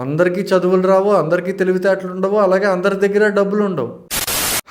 అందరికీ చదువులు రావు, అందరికీ తెలివితేటలు ఉండవు, అలాగే అందరి దగ్గర డబ్బులు ఉండవు.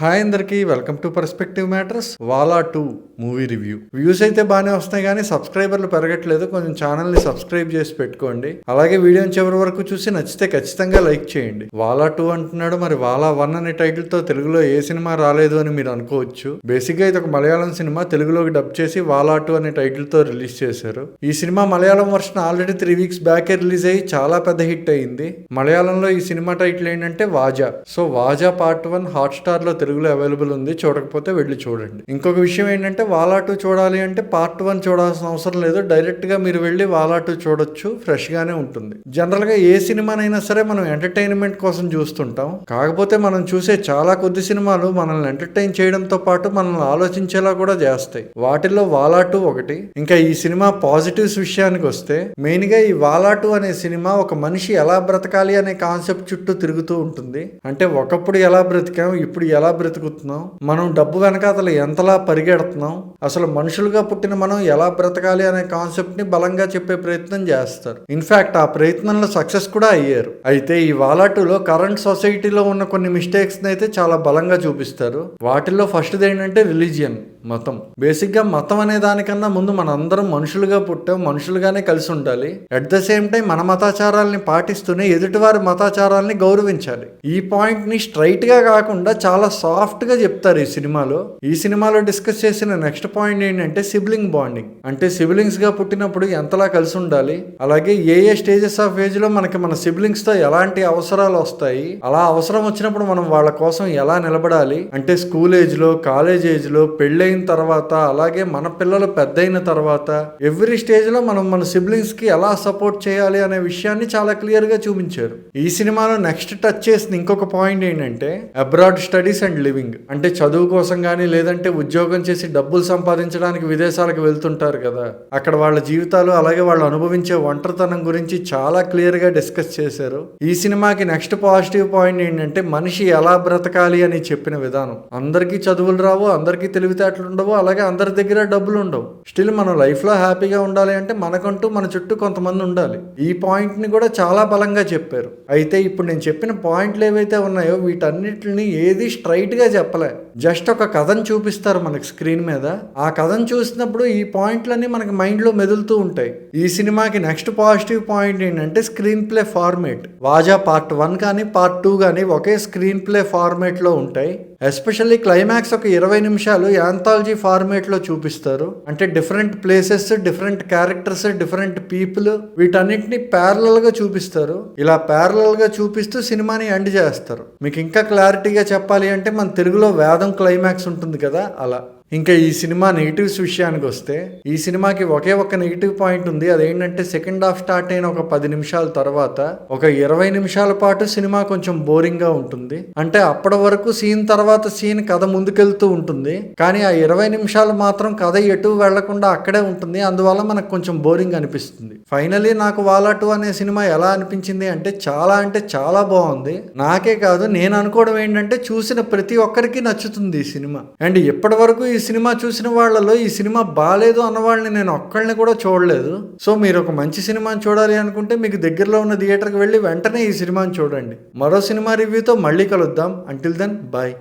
హాయ్ అందరికీ, వెల్కమ్ టు పర్స్పెక్టివ్ మ్యాటర్స్. వాలా 2 మూవీ రివ్యూ. వ్యూస్ అయితే బాగానే వస్తున్నాయి కానీ సబ్స్క్రైబర్లు పెరగట్లేదు. కొంచెం ఛానల్ని సబ్స్క్రైబ్ చేసి పెట్టుకోండి. అలాగే వీడియోని చివరి వరకు చూసి నచ్చితే ఖచ్చితంగా లైక్ చేయండి. వాలా 2 అంటున్నాడు, మరి వాలా 1 అనే టైటిల్తో తెలుగులో ఏ సినిమా రాలేదు అని మీరు అనుకోవచ్చు. బేసిక్గా ఇది ఒక మలయాళం సినిమా, తెలుగులోకి డబ్ చేసి వాలా 2 అనే టైటిల్తో రిలీజ్ చేశారు. ఈ cinema Malayalam version already 3 weeks బ్యాకే రిలీజ్ అయ్యి చాలా పెద్ద హిట్ అయింది. మలయాళంలో ఈ సినిమా టైటిల్ ఏంటంటే వాజా. సో వాజా పార్ట్ 1 హాట్‌స్టార్ లో తెలుగులో అవైలబుల్ ఉంది. చూడకపోతే వెళ్ళి చూడండి. ఇంకొక విషయం ఏంటంటే వాలా 2 చూడాలి అంటే పార్ట్ 1 చూడాల్సిన అవసరం లేదు. డైరెక్ట్ గా మీరు వెళ్ళి వాలా 2 చూడొచ్చు. ఫ్రెష్ గానే ఉంటుంది. జనరల్ గా ఏ సినిమానైనా సరే మనం ఎంటర్టైన్మెంట్ కోసం చూస్తుంటాం. కాకపోతే మనం చూసే చాలా కొద్ది సినిమాలు మనల్ని ఎంటర్టైన్ చేయడంతో పాటు మనల్ని ఆలోచించేలా కూడా చేస్తాయి. వాటిల్లో వాలా 2 ఒకటి. ఇంకా ఈ సినిమా పాజిటివ్స్ విషయానికి వస్తే మెయిన్ గా ఈ వాలా 2 అనే సినిమా ఒక మనిషి ఎలా బ్రతకాలి అనే కాన్సెప్ట్ చుట్టూ తిరుగుతూ ఉంటుంది. అంటే ఒకప్పుడు ఎలా బ్రతికాం, ఇప్పుడు ఎలా బ్రతుకుతున్నాం, మనం డబ్బు వెనకాతలు ఎంతలా పరిగెడుతున్నాం, అసలు మనుషులుగా పుట్టిన మనం ఎలా బ్రతకాలి అనే కాన్సెప్ట్ ని బలంగా చెప్పే ప్రయత్నం చేస్తారు. ఇన్ఫాక్ట్ ఆ ప్రయత్నంలో సక్సెస్ కూడా అయ్యారు. అయితే ఈ వాలా 2లో కరెంట్ సొసైటీలో ఉన్న కొన్ని మిస్టేక్స్ అయితే చాలా బలంగా చూపిస్తారు. వాటిల్లో ఫస్ట్ ఏంటంటే రిలీజియన్, మతం. బేసిక్ గా మతం అనే దానికన్నా ముందు మన అందరం మనుషులుగా పుట్టాం, మనుషులుగానే కలిసి ఉండాలి. అట్ ద సేమ్ టైం మన మతాచారాలని పాటిస్తూనే ఎదుటివారి మతాచారాలని గౌరవించాలి. ఈ పాయింట్ ని స్ట్రైట్ గా కాకుండా చాలా సాఫ్ట్ గా చెప్తారు ఈ సినిమాలో. ఈ సినిమాలో డిస్కస్ చేసిన నెక్స్ట్ పాయింట్ ఏంటంటే సిబ్లింగ్ బాండింగ్. అంటే సిబ్లింగ్స్ గా పుట్టినప్పుడు ఎంతలా కలిసి ఉండాలి, అలాగే ఏ స్టేజెస్ ఆఫ్ ఏజ్ లో మనకి మన సిబ్లింగ్స్ తో ఎలాంటి అవసరాలు వస్తాయి, అలా అవసరం వచ్చినప్పుడు మనం వాళ్ళ కోసం ఎలా నిలబడాలి, అంటే స్కూల్ ఏజ్ లో, కాలేజ్ ఏజ్ లో, పెళ్ళైన తర్వాత, అలాగే మన పిల్లలు పెద్దయిన తర్వాత ఎవ్రీ స్టేజ్ లో మనం మన సిబ్లింగ్స్ కి ఎలా సపోర్ట్ చేయాలి అనే విషయాన్ని చాలా క్లియర్ గా చూపించారు. ఈ సినిమాలో నెక్స్ట్ టచ్ చేసిన ఇంకొక పాయింట్ ఏంటంటే అబ్రాడ్ స్టడీస్ అండ్ లివింగ్. అంటే చదువు కోసం కానీ లేదంటే ఉద్యోగం చేసి డబ్బులు సంపాదించడానికి విదేశాలకు వెళ్తుంటారు కదా, అక్కడ వాళ్ళ జీవితాలు అలాగే వాళ్ళు అనుభవించే ఒంటరితనం గురించి చాలా క్లియర్ గా డిస్కస్ చేశారు. ఈ సినిమాకి నెక్స్ట్ పాజిటివ్ పాయింట్ ఏంటంటే మనిషి ఎలా బ్రతకాలి అని చెప్పిన విధానం. అందరికీ చదువులు రావు, అందరికీ తెలివితేటలు ఉండవు, అలాగే అందరి దగ్గర డబ్బులు ఉండవు. స్టిల్ మనం లైఫ్ లో హ్యాపీగా ఉండాలి అంటే మనకంటూ మన చుట్టూ కొంతమంది ఉండాలి. ఈ పాయింట్ ని కూడా చాలా బలంగా చెప్పారు. అయితే ఇప్పుడు నేను చెప్పిన పాయింట్లు ఏవైతే ఉన్నాయో వీటన్నిటిని ఏది స్ట్రైట్ గా చెప్పలే, జస్ట్ ఒక కథను చూపిస్తారు మనకి స్క్రీన్ మీద. ఆ కథను చూసినప్పుడు ఈ పాయింట్లన్నీ మనకి మైండ్ లో మెదులుతూ ఉంటాయి. ఈ సినిమాకి నెక్స్ట్ పాజిటివ్ పాయింట్ ఏంటంటే స్క్రీన్ ప్లే ఫార్మేట్. వాజా పార్ట్ 1 కానీ పార్ట్ 2 కానీ ఒకే స్క్రీన్ ప్లే ఫార్మేట్ లో ఉంటాయి. ఎస్పెషల్లీ క్లైమాక్స్ ఒక 20 నిమిషాలు యాంథాలజీ ఫార్మేట్ లో చూపిస్తారు. అంటే different places, different characters, different people, వీటన్నిటిని ప్యారలల్ గా చూపిస్తారు. ఇలా ప్యారలల్ గా చూపిస్తూ సినిమాని ఎండ్ చేస్తారు. మీకు ఇంకా క్లారిటీగా చెప్పాలి అంటే మన తెలుగులో వేదం క్లైమాక్స్ ఉంటుంది కదా, అలా. ఇంకా ఈ సినిమా నెగిటివ్స్ విషయానికి వస్తే ఈ సినిమాకి ఒకే ఒక నెగిటివ్ పాయింట్ ఉంది. అదేంటంటే సెకండ్ హాఫ్ స్టార్ట్ అయిన ఒక 10 నిమిషాల తర్వాత ఒక 20 నిమిషాల పాటు సినిమా కొంచెం బోరింగ్ గా ఉంటుంది. అంటే అప్పటి వరకు సీన్ తర్వాత సీన్ కథ ముందుకెళ్తూ ఉంటుంది, కానీ ఆ 20 నిమిషాలు మాత్రం కథ ఎటు వెళ్లకుండా అక్కడే ఉంటుంది. అందువల్ల మనకు కొంచెం బోరింగ్ అనిపిస్తుంది. ఫైనలీ నాకు వాలా 2 అనే సినిమా ఎలా అనిపించింది అంటే చాలా బాగుంది. నాకే కాదు, నేను అనుకోవడం ఏంటంటే చూసిన ప్రతి ఒక్కరికి నచ్చుతుంది ఈ సినిమా. అండ్ ఇప్పటి వరకు ఈ సినిమా చూసిన వాళ్ళలో ఈ సినిమా బాగాలేదు అన్న వాళ్ళని నేను ఒక్కళ్ళని కూడా చూడలేదు. సో మీరు ఒక మంచి సినిమాని చూడాలి అనుకుంటే మీకు దగ్గరలో ఉన్న థియేటర్కి వెళ్ళి వెంటనే ఈ సినిమాని చూడండి. మరో సినిమా రివ్యూతో మళ్ళీ కలుద్దాం. Until then, bye.